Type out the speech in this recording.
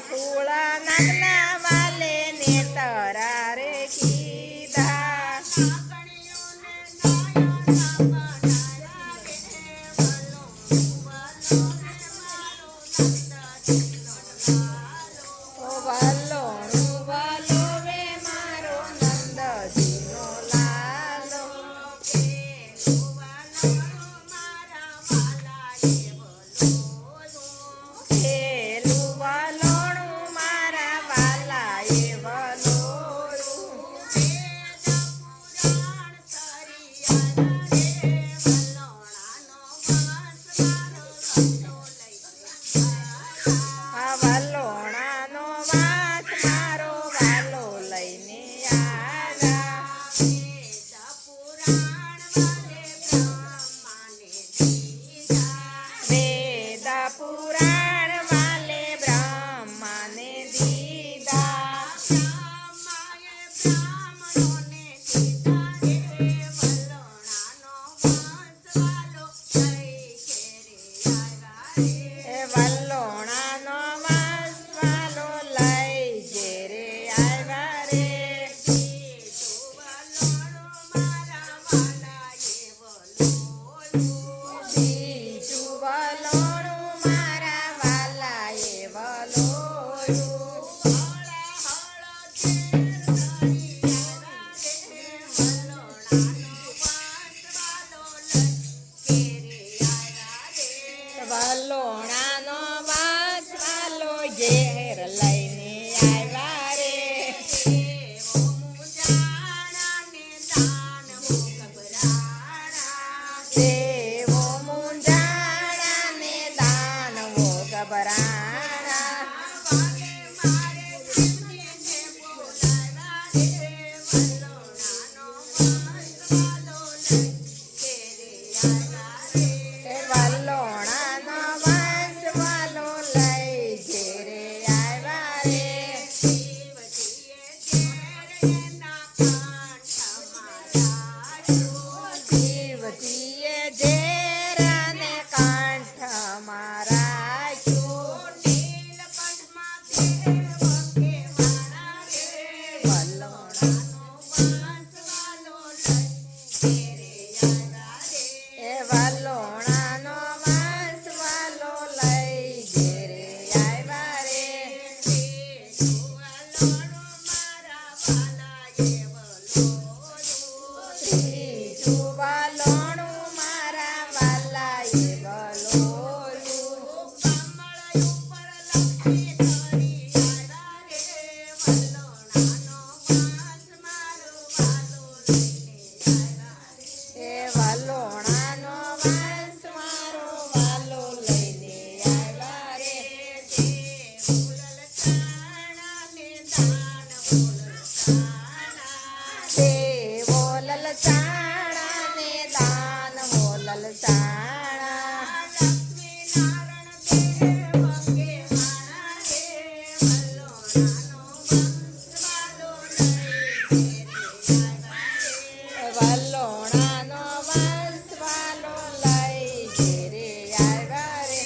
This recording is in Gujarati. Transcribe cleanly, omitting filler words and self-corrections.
કુળ નાગના વાલે ને તરા રે કીધા વલોણું વલોવે મારો નંદજીનો લાલો ખેલું વલોણું મારા વાલાએ વલોણું આ વલોણાનો વાસ મારો વાલો લઈને વેદ પુરાણ વાલે બ્રહ્માને દીધા એ વલોણાનો વાસ વાલો લઈ ઘેરે આવ્યા રે બીજું વલોણું મારા વાલાએ વલોણું વલોણાનો વાસ વાલો ઘેર લઈને આવ્યા રે દેવો મુંજાણા ને દાનવો ગભરાણા એ વલોણાનો વાસ વાલો લઈ ઘેરે આવ્યા રે શિવજીએ ઝેરાને કાંઠમાં રાખ્યું એ વલોણાનો વાસ વાલો લઈ ઘેરે આવ્યા રે ત્રીજું વલોણું મારા વાલાએ વલોણું એ વલોણાનો વાસ મારો વાલો લઈને આવ્યા રે દેવો લલચાણા ને દાનવો લલચાણા વલોણાનો વાસ વાલો લઈ ઘેરે આવ્યા રે